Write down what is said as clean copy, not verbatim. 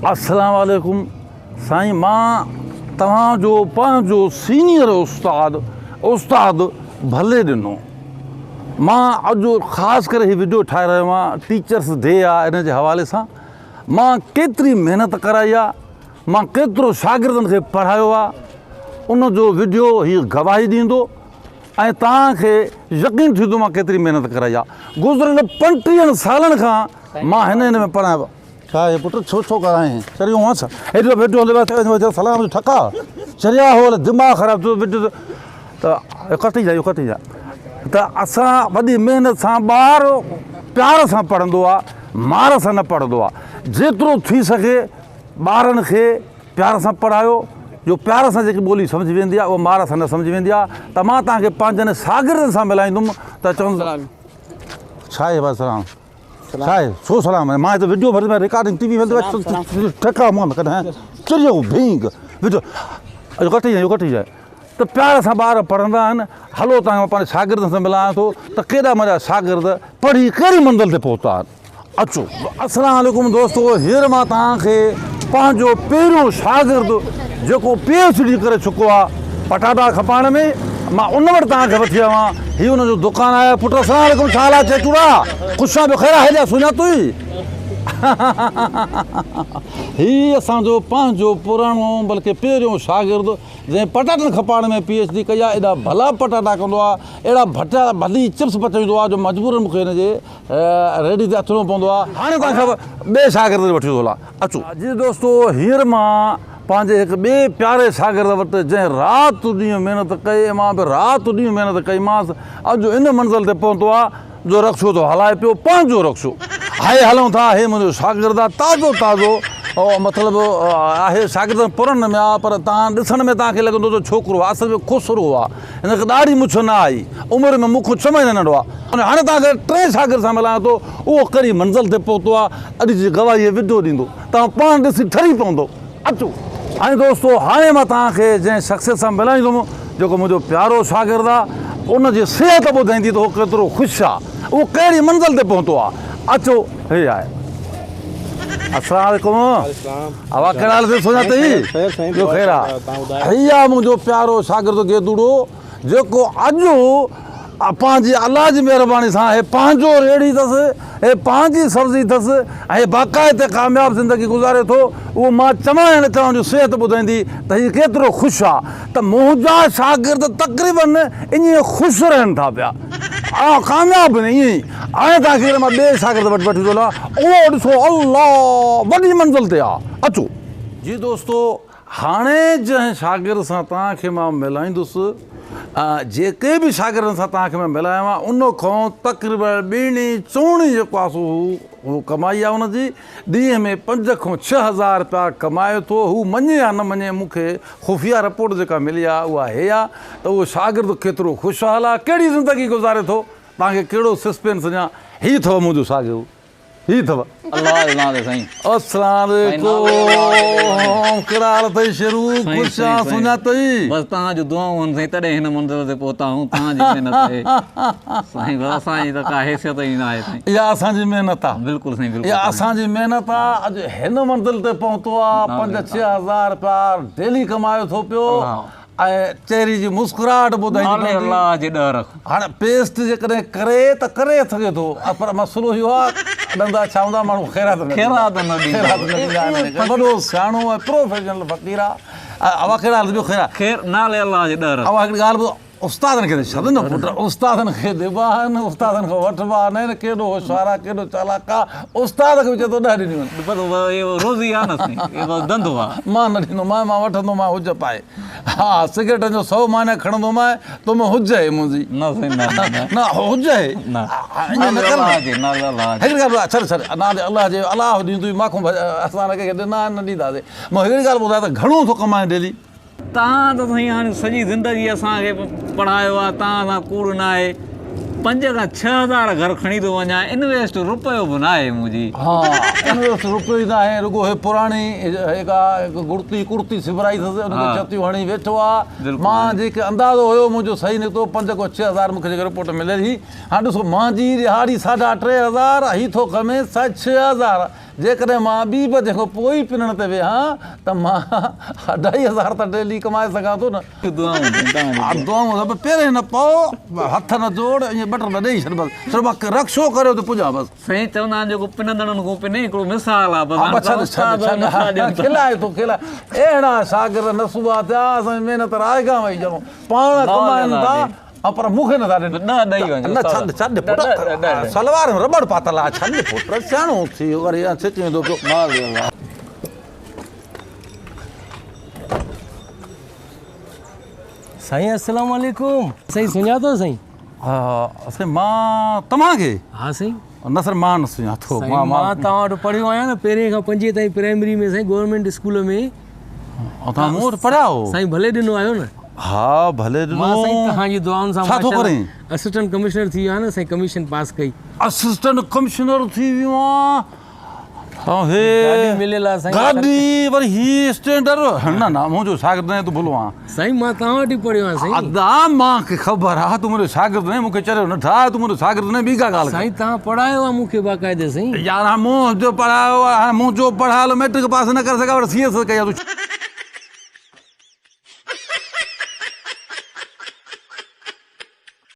अस्सलाम वालेकुम साईं, मां तव्हांजो पंहिंजो सीनियर उस्ताद भले ॾिनो। मां अॼु ख़ासि करे हीउ वीडियो ठाहे रहियो आहियां, टीचर्स डे आहे, इन जे हवाले सां मां केतिरी महिनत कराई आहे, मां केतिरो शागिर्दनि खे पढ़ायो आहे, उनजो वीडियो हीउ गवाही ॾींदो ऐं तव्हांखे यकीन थींदो मां केतिरी महिनत कराई आहे। गुज़िरियल 35 सालनि खां मां हिन में पढ़ायो। छा आहे पुटु, छो कराए चरियो हुआ छा हेॾो वेठो हले सलाम जो ठका चरिया हो दिमाग़ ख़राबु थियो वीडियो त कटी जा त असां वॾी महिनत सां ॿारु प्यार सां पढ़ंदो आहे, मार सां न पढ़ंदो आहे। जेतिरो थी सघे ॿारनि खे प्यार सां पढ़ायो, जो प्यार सां जेकी ॿोली सम्झी वेंदी आहे उहा मार सां न सम्झी वेंदी आहे। त मां तव्हांखे पंहिंजनि शागिर्दनि सां मिलाईंदुमि त चवंदो छा आहे बसि सलाम छा आहे छो सलाम आहे। मां हिते वीडियो भरी रिकॉर्डिंग टी वी ठका मुंहं में कॾहिं चरियो भींग वीडियो अॼु कटी जाए त प्यार सां ॿार पढ़ंदा आहिनि। हलो तव्हां पंहिंजे शागिर्दनि सां मिलायां थो त केॾा मुंहिंजा शागिर्द पढ़ी कहिड़ी मंज़िल ते पहुता आहिनि। अचो। अस्सलाम वालेकुम दोस्तो, हींअर मां तव्हांखे पंहिंजो पहिरियों शागिर्द जेको PhD करे चुको आहे पटाटा खपाइण में, मां उन वटि तव्हांखे वठी आयो आहियां। हीउ हुनजो दुकानु आहे। पुटु अस्सलाम वालेकुम, छा हाल आहे चेचूड़ा, ख़ुशि आहे? ख़ैर आहे, हेॾा सुञातो ई हीउ असांजो पंहिंजो पुराणो बल्कि पहिरियों शागिर्द जंहिं पटाटनि खपाइण में PhD कई आहे। एॾा भला पटाटा कंदो आहे, अहिड़ा भली चिप्स पचाईंदो आहे जो मजबूरन मूंखे हिनजे रेडी ते अचिणो पवंदो आहे। हाणे तव्हांखे ॿिए शागिर्द वठी थो हलां। अचो जी दोस्तो, हींअर मां पंहिंजे हिकु ॿिए प्यारे शागिर्द वटि जंहिं राति ॾींहुं महिनत कई, मां बि राति ॾींहुं महिनत कईमांसि, अॼु इन मंज़िल ते पहुतो आहे जो रक्शो थो हलाए पियो, पंहिंजो रक्शो। हाए हलूं था, हे मुंहिंजो शागिर्द आहे, ताज़ो मतिलबु आहे शागिर्द पुरनि में आहे, पर तव्हां ॾिसण में तव्हांखे लॻंदो त छोकिरो आहे, असल में खुसरो आहे। हिनखे ॾाढी मुछ न आई, उमिरि में मूंखों 6 महीना नंढो आहे। हाणे तव्हांखे 3 शागिर्द सां मिलायां थो, उहो कहिड़ी मंज़िल ते पहुतो आहे, अॼु जी गवाही वीडियो ॾींदो, तव्हां पाण ॾिसी ठरी पवंदो। अचो। ऐं दोस्तो, हाणे मां तव्हांखे जंहिं शख़्स सां मिलाईंदुमि जेको मुंहिंजो प्यारो शागिर्द आहे, उनजी सिहत ॿुधाईंदी त उहो केतिरो ख़ुशि आहे, उहो कहिड़ी मंज़िल ते पहुतो आहे। अचो, हे आहे। अस्सलाम वालेकुम, हवा कहिड़ा हाल अथई? सुञातई ॿियो ख़ैर आहे? हीअ आहे मुंहिंजो प्यारो शागिर्द गेदूड़ो, जेको अॼु पंहिंजी अलाह जी महिरबानी सां हे पंहिंजो रेड़ी अथसि, हे पंहिंजी सब्ज़ी अथसि ऐं बाक़ाइदे कामयाबु ज़िंदगी गुज़ारे थो। उहो मां चवां जो सिहत ॿुधाईंदी त हीउ केतिरो ख़ुशि आहे त मुंहिंजा शागिर्द तक़रीबन ईअं ख़ुशि रहनि था पिया, कामयाबु आहिनि ईअं ई। हाणे तव्हांखे मां ॿिए शागिर्द वटि वठी थो हलां, उहो ॾिसो अल्लाह वॾी मंज़िल ते आहे। अचो जी दोस्तो, हाणे जंहिं शागिर्द सां तव्हांखे मां मिलाईंदुसि, जेके बि शागिर्दनि सां तव्हांखे मां मिलायो आहे, उन खां तक़रीबन ॿीणी चौणी जेको आहे हू कमाई आहे हुनजी, ॾींहं में 5 खां 6 हज़ार रुपया कमाए थो। हू मञे या न मञे, मूंखे ख़ुफ़िया रिपोर्ट जेका मिली आहे उहा हे आहे त उहो शागिर्द केतिरो ख़ुशहाल आहे, कहिड़ी ज़िंदगी गुज़ारे थो। तव्हांखे कहिड़ो सस्पेंस अञा, हीउ अथव मुंहिंजो शागिर्द, हीउ अथव। अस्सलाम वालेकुम, कहिड़ा हाल अथई शेरू, ख़ुशि आहे? सुञातई? बसि तव्हांजो दुआऊं आहिनि साईं, तॾहिं हिन मंज़िल ते पहुता आहियूं। तव्हांजी महिनत आहे साईं, असांजी त का हैसियत ई न आहे साईं। इहा असांजी महिनत आहे, बिल्कुलु साईं, बिल्कुलु इहा असांजी महिनत आहे। अॼु हिन मंज़िल ते पहुतो आहे, 5-6 हज़ार रुपया डेली कमाए थो पियो ऐं चेहरे जी मुस्कुराहट ॿुधाईंदी। अलाह जी ॾह रख। हाणे पेस्ट जेकॾहिं करे त करे सघे थो, पर मसइलो इहो आहे ॾंदा छा हूंदा माण्हू ख़ैरात न ॾींदा। वॾो सियाणो ऐं प्रोफेशनल फ़क़ीर आहे। अवा कहिड़ा हाल? ॿियो ख़ैर नाले अलाह जी ॾह रख। अवा हिकिड़ी ॻाल्हि ॿुधो, उस्तादनि खे छॾ न पुटु, उस्तादनि खे दिबा आहिनि, उस्तादनि खां वठिबा आहिनि। केॾो होशियारु आहे, केॾो चालाक आहे, उस्ताद खे बि चए थो 10 ॾिनियूं आहिनि। रोज़ी आहे न साईं, इहो धंधो आहे। मां न ॾींदोमांइ, मां वठंदोमांइ हुज पाए। हा, सिगरेटनि जो 100 माने खणंदोमांइ, तुम हुज आहे मुंहिंजी न साईं, न हुज आहे। हिकिड़ी ॻाल्हि छॾ नाले अलाह जे, अलाह ॾींदो माखो असां कंहिंखे ॾिना आहिनि, न ॾींदासीं। मां हिकिड़ी ॻाल्हि ॿुधायां त घणो थो कमाए डेली? तव्हां त साईं हाणे सॼी ज़िंदगी असांखे पढ़ायो आहे, तव्हां सां कूड़ न आहे। 5 खां 6 हज़ार घर खणी थो वञा, इन्वेस्ट रुपयो बि न आहे मुंहिंजी। हा, इन्वेस्ट रुपयो ई न आहे, रुॻो हे पुराणी हिकु कुर्ती सिबराई अथसि, हुनखे छतियूं हणी वेठो आहे। मां जेके अंदाज़ो हुयो मुंहिंजो सही निकितो, 5 खां 6 हज़ार मूंखे जेके रिपोर्ट मिले थी। हाणे ॾिसो, मुंहिंजी दिहाड़ी 3.5 हज़ार, हीउ थो कमे 6 हज़ार। जेकॾहिं मां ॿी बजे खां पोइ पिनण ते वेहां त मां 2500 त डेली कमाए सघां थो न। दुआऊं सभु पहिरें न पओ, हथ न जोड़, ईअं बटर न ॾेई छॾ बसि, सिर्फ़ु मां रक्षो करियो त पुॼां बसि। साईं चवंदा आहिनि जेको पिनंदड़नि खां पिने हिकिड़ो मिसाल आहे खिलाए थो खिलाए। अहिड़ा शागिर्द नसूबा थिया, असांजी महिनत रायगा वई ॼणो पाण कमाइनि था पर मूंखे नथा ॾियनि। न छॾ पुट, सलवार में रबड़ पातल आहे, छॾ पुट, सियाणो थी वरी छिकी वेंदो पियो। साईं अस्सलाम वालेकुम। साईं सुञातो साईं? हा साईं मां तव्हांखे? हा साईं। न सर मां न सुञातो। मां तव्हां वटि पढ़ियो आहियां न, पहिरें खां 5 ताईं प्राइमरी में साईं, गवर्नमेंट स्कूल में। तव्हां मूं वटि पढ़िया हो? साईं भले ॾिनो आहियो न। हा भले ॾिनो। मां साईं तव्हांजी दुआउनि सां छा थो करे? असिस्टेंट कमिश्नर थी वियो आहे न साईं, कमीशन पास कई। असिस्टेंट कमिश्नर थी वियो आहियां? गाॾी मिलियल आहे साईं। गाॾी वरी ही स्टैंडर? न न मुंहिंजो शागिर्द न तूं भुलो आहे साईं, मां तव्हां वटि ई पढ़ियो आहियां साईं। अदा मूंखे ख़बर आहे तूं मुंहिंजो शागिर्द न, मूंखे चरियो न ठा, तूं मुंहिंजो शागिर्द न, ॿी का ॻाल्हि साईं। तव्हां पढ़ायो आहे मूंखे बाक़ाइदे साईं। यार मुंहिंजो पढ़ायो आहे, मुंहिंजो पढ़ायल मैट्रिक पास न करे सघां, CS कई आहे तूं।